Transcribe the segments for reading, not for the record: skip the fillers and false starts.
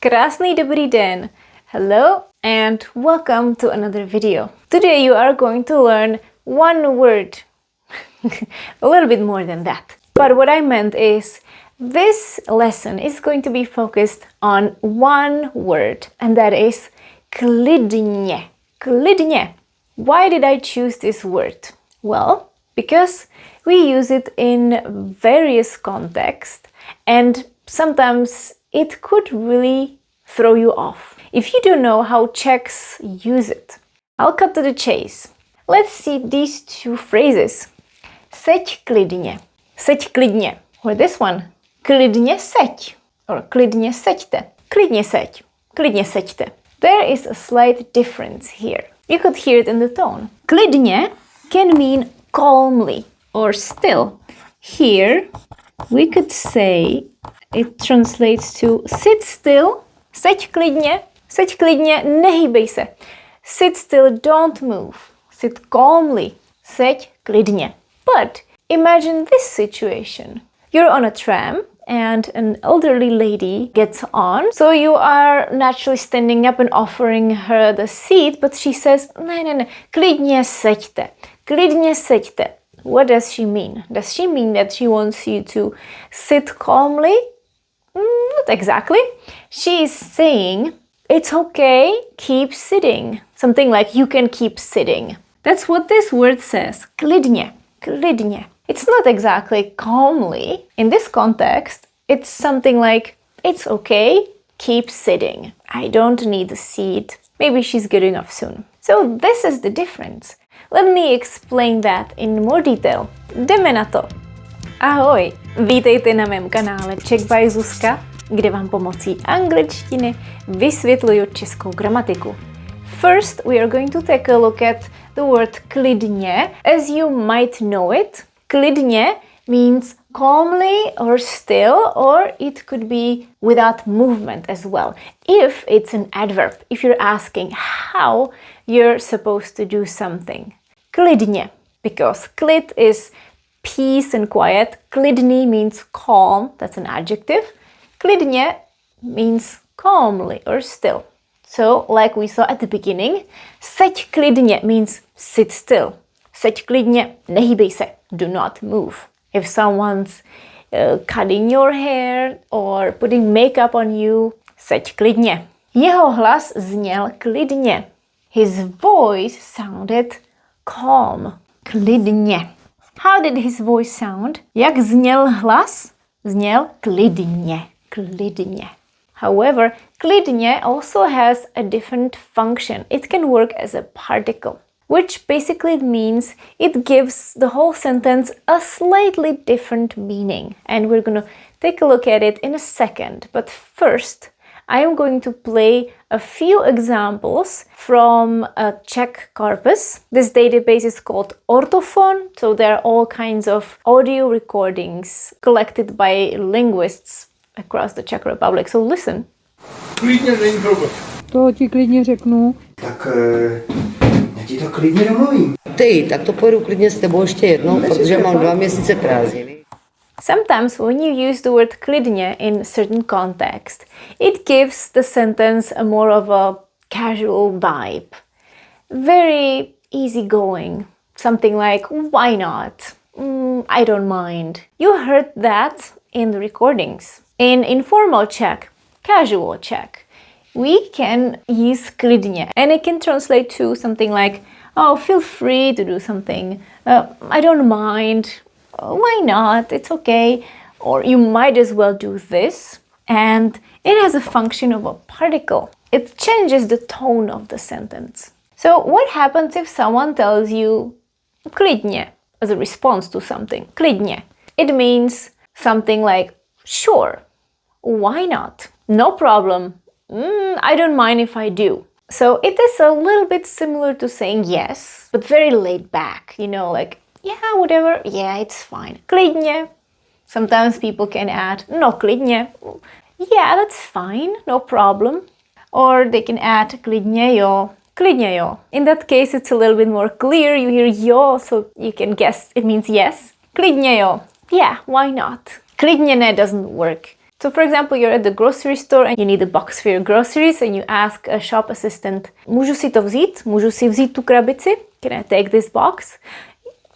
Krásný dobrý den. Hello and welcome to another video. Today you are going to learn one word. A little bit more than that. But what I meant is this lesson is going to be focused on one word, and that is klidně. Klidně. Why did I choose this word? Well, because we use it in various contexts and sometimes it could really throw you off if you don't know how Czechs use it. I'll cut to the chase. Let's see these two phrases. Seď klidně. Seď klidně. Or this one. Klidně seď. Or klidně seďte. Klidně seď. Klidně seďte. There is a slight difference here. You could hear it in the tone. Klidně can mean calmly or still. Here we could say it translates to sit still. Seď klidně, nehýbej se. Sit still, don't move. Sit calmly. Seď klidně. But imagine this situation. You're on a tram and an elderly lady gets on. So you are naturally standing up and offering her the seat, but she says, ne, klidně seďte. Klidně seďte. What does she mean? Does she mean that she wants you to sit calmly? Not exactly. She is saying, it's okay, keep sitting. Something like you can keep sitting. That's what this word says. Klidně. Klidně. It's not exactly calmly. In this context, it's something like, it's okay, keep sitting. I don't need a seat. Maybe she's getting off soon. So this is the difference. Let me explain that in more detail. Jdeme na to. Ahoj, vítejte na mém kanále Czech by Zuzka, kde vám pomocí angličtiny vysvětluju českou gramatiku. First, we are going to take a look at the word klidně. As you might know it, klidně means calmly or still, or it could be without movement as well. If it's an adverb, if you're asking how you're supposed to do something. Klidně, because klid is peace and quiet. Klidný means calm, that's an adjective. Klidně means calmly or still. So, like we saw at the beginning, seď klidně means sit still. Seď klidně, nehýbej se, do not move. If someone's cutting your hair or putting makeup on you, seď klidně. Jeho hlas zněl klidně. His voice sounded calm. Klidně. How did his voice sound? Jak zněl hlas? Zněl klidně. Klidně. However, klidně also has a different function. It can work as a particle, which basically means it gives the whole sentence a slightly different meaning. And we're going to take a look at it in a second. But first, I am going to play a few examples from a Czech corpus. This database is called Ortophon, so there are all kinds of audio recordings collected by linguists across the Czech Republic. So listen. Klidně není problém. To ti klidně řeknu. Tak já ti to klidně domluvím. Ty, tak to pojedu klidně s tebou ještě jednou, protože mám 2 měsíce prázdniny. Sometimes when you use the word klidně in certain context, it gives the sentence a more of a casual vibe. Very easygoing. Something like, why not? I don't mind. You heard that in the recordings. In informal Czech, casual Czech, we can use klidně, and it can translate to something like, oh, feel free to do something. I don't mind. Why not? It's okay. Or you might as well do this. And it has a function of a particle. It changes the tone of the sentence. So what happens if someone tells you klidně as a response to something? Klidně. It means something like, sure. Why not? No problem. I don't mind if I do. So it is a little bit similar to saying yes, but very laid back, like, yeah, whatever, yeah, it's fine. Klidně. Sometimes people can add, no, klidně. Yeah, that's fine, no problem. Or they can add klidně jo. Klidně jo. In that case, it's a little bit more clear. You hear jo, so you can guess it means yes. Klidně jo. Yeah, why not? Klidně ne doesn't work. So for example, you're at the grocery store and you need a box for your groceries and you ask a shop assistant, můžu si to vzít? Můžu si vzít tu krabici? Can I take this box?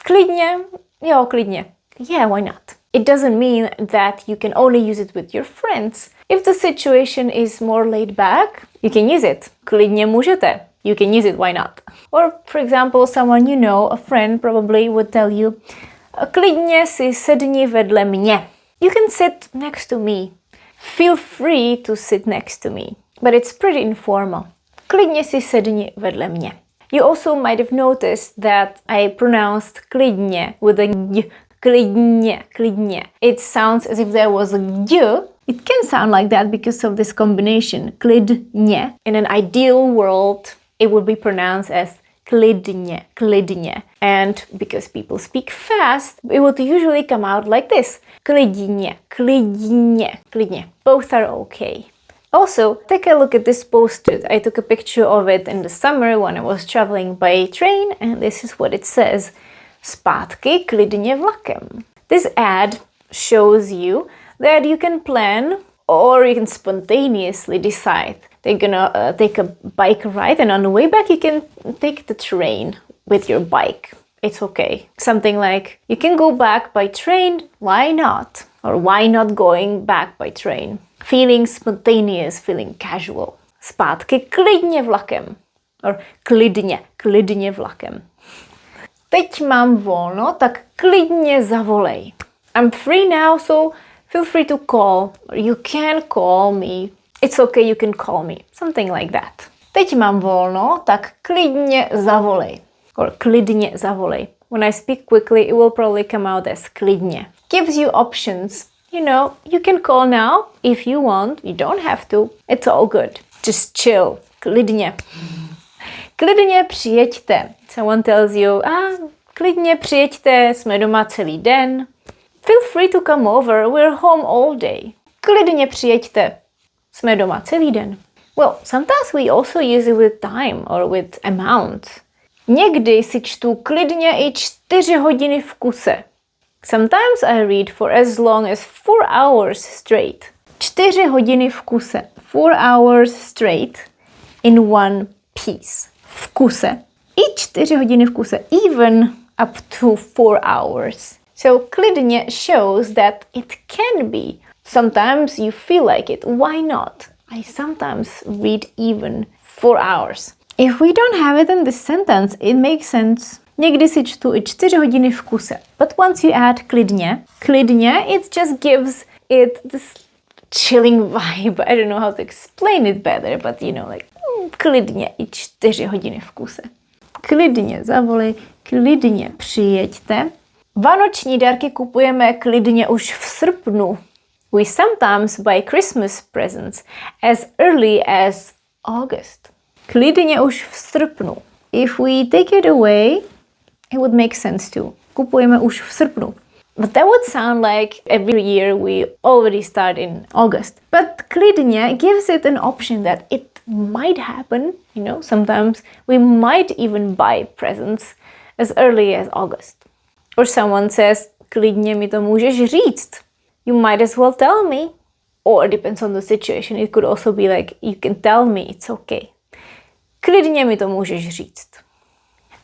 Klidně, jo, klidně. Yeah, why not? It doesn't mean that you can only use it with your friends. If the situation is more laid back, you can use it. Klidně můžete. You can use it, why not? Or for example, someone you know, a friend probably would tell you, klidně si sedni vedle mě. You can sit next to me. Feel free to sit next to me. But it's pretty informal. Klidně si sedni vedle mě. You also might have noticed that I pronounced klidně with a j. Klidně, klidně. It sounds as if there was a j. It can sound like that because of this combination. Klidně. In an ideal world, it would be pronounced as klidně, klidně. And because people speak fast, it would usually come out like this. Klidně, klidně, klidně. Both are okay. Also, take a look at this poster. I took a picture of it in the summer when I was traveling by train, and this is what it says. Zpátky klidně vlakem. This ad shows you that you can plan or you can spontaneously decide. They're gonna take a bike ride, and on the way back you can take the train with your bike. It's okay. Something like, you can go back by train, why not? Or why not going back by train? Feeling spontaneous, feeling casual. Zpátky klidně vlakem. Or klidně, klidně vlakem. Teď mám volno, tak klidně zavolej. I'm free now, so feel free to call. Or you can call me. It's okay, you can call me. Something like that. Teď mám volno, tak klidně zavolej. Or klidně zavolej. When I speak quickly, it will probably come out as klidně. Gives you options. You know, you can call now if you want. You don't have to. It's all good. Just chill. Klidně. Klidně přijeďte. Someone tells you, klidně přijeďte, jsme doma celý den. Feel free to come over, we're home all day. Klidně přijeďte, jsme doma celý den. Well, sometimes we also use it with time or with amount. Někdy si čtu klidně i 4 hodiny v kuse. Sometimes I read for as long as 4 hours straight. 4 hodiny v kuse. 4 hours straight in one piece. V kuse. I 4 hodiny v kuse. Even up to 4 hours. So klidně shows that it can be. Sometimes you feel like it. Why not? I sometimes read even 4 hours. If we don't have it in this sentence, it makes sense. Někdy si čtu i 4 hodiny v kuse. But once you add klidně, it just gives it this chilling vibe. I don't know how to explain it better, but you know, like, klidně i 4 hodiny v kuse. Klidně zavolej, klidně přijeďte. Vánoční dárky kupujeme klidně už v srpnu. We sometimes buy Christmas presents as early as August. Klidně už v srpnu. If we take it away, it would make sense too. Kupujeme už v srpnu. But that would sound like every year we already start in August. But klidně gives it an option that it might happen. You know, sometimes we might even buy presents as early as August. Or someone says, klidně mi to můžeš říct. You might as well tell me. Or depends on the situation. It could also be like, you can tell me, it's okay. Klidně mi to můžeš říct.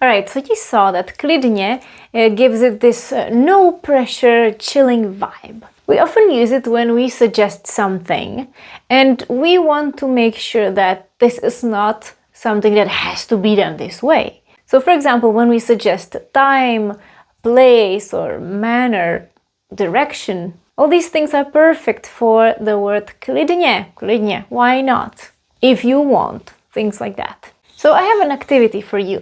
Alright, so you saw that klidně gives it this no pressure, chilling vibe. We often use it when we suggest something and we want to make sure that this is not something that has to be done this way. So for example, when we suggest time, place or manner, direction, all these things are perfect for the word klidně. Klidně, why not? If you want, things like that. So I have an activity for you.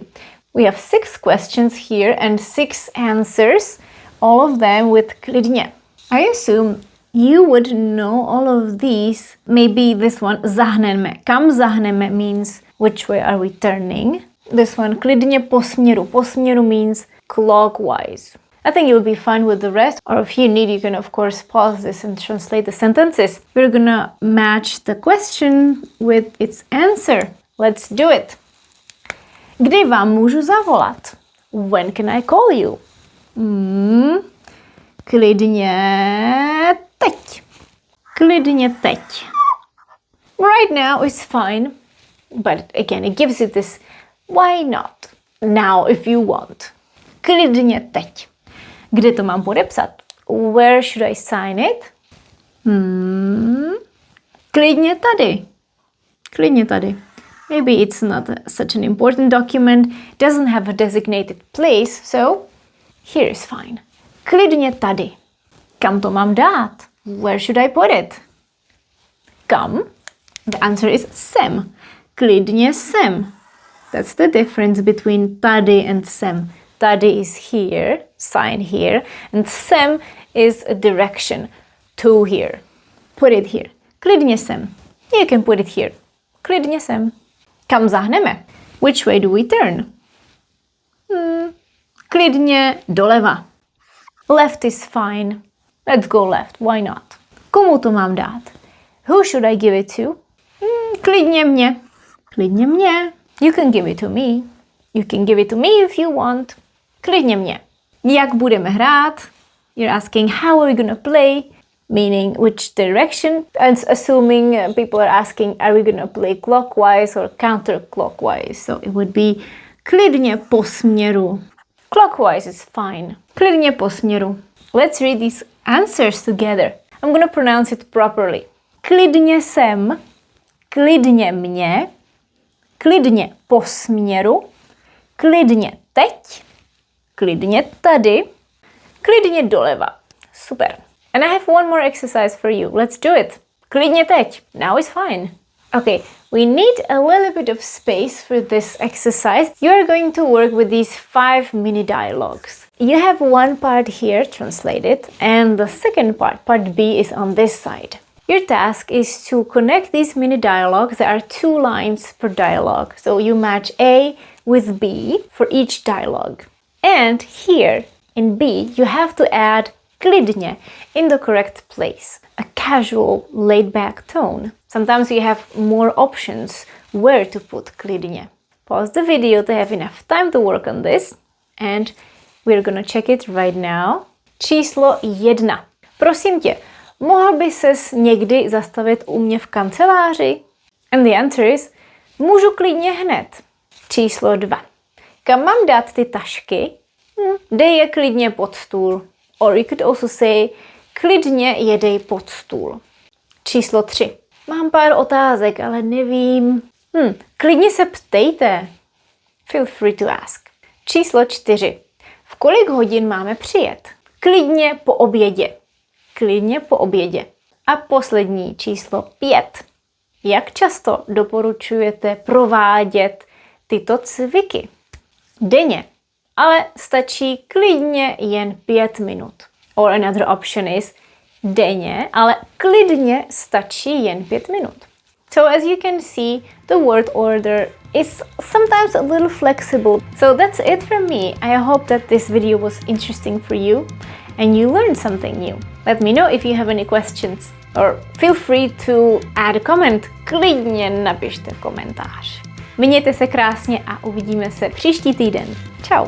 We have 6 questions here and 6 answers, all of them with klidně. I assume you would know all of these. Maybe this one, zahneme. Kam zahneme means which way are we turning. This one, klidně po směru. Po směru means clockwise. I think you'll be fine with the rest, or if you need, you can of course pause this and translate the sentences. We're gonna match the question with its answer. Let's do it. Kdy vám můžu zavolat? When can I call you? Klidně teď. Klidně teď. Right now is fine, but again, it gives you this why not now if you want. Klidně teď. Kde to mám podepsat? Where should I sign it? Klidně tady. Klidně tady. Maybe it's not such an important document, doesn't have a designated place, so here is fine. Klidně tady. Kam to mám dát? Where should I put it? Kam? The answer is sem. Klidně sem. That's the difference between tady and sem. Tady is here, sign here, and sem is a direction to here. Put it here. Klidně sem. You can put it here. Klidně sem. Kam zahneme? Which way do we turn? Klidně doleva. Left is fine. Let's go left. Why not? Komu to mám dát? Who should I give it to? Klidně mě. Klidně mě. You can give it to me. You can give it to me if you want. Klidně mě. Jak budeme hrát? You're asking how are we gonna play? Meaning which direction. And assuming people are asking are we gonna play clockwise or counterclockwise. So it would be klidně po směru. Clockwise is fine. Klidně po směru. Let's read these answers together. I'm gonna pronounce it properly. Klidně sem. Klidně mě. Klidně po směru. Klidně teď. Klidně tady. Klidně doleva. Super. And I have one more exercise for you. Let's do it. Klidně teď. Now is fine. Okay, we need a little bit of space for this exercise. You are going to work with these 5 mini dialogues. You have one part here translated, and the second part, part B, is on this side. Your task is to connect these mini dialogues. There are 2 lines per dialogue. So you match A with B for each dialogue. And here in B, you have to add klidně in the correct place. A casual, laid-back tone. Sometimes you have more options where to put klidně. Pause the video to have enough time to work on this. And we're gonna check it right now. Číslo 1. Prosím tě, mohl by ses někdy zastavit u mě v kanceláři? And the answer is, můžu klidně hned. Číslo 2. Kam mám dát ty tašky? Dej je klidně pod stůl. Or you could also say, klidně je dej pod stůl. Číslo 3. Mám pár otázek, ale nevím. Klidně se ptejte. Feel free to ask. Číslo 4. V kolik hodin máme přijet? Klidně po obědě. Klidně po obědě. A poslední číslo 5. Jak často doporučujete provádět tyto cviky? Denně. Ale stačí klidně jen 5 minut. Or another option is denně, ale klidně stačí jen 5 minut. So as you can see, the word order is sometimes a little flexible. So that's it from me. I hope that this video was interesting for you and you learned something new. Let me know if you have any questions or feel free to add a comment. Klidně napište komentář. Mějte se krásně a uvidíme se příští týden. Čau.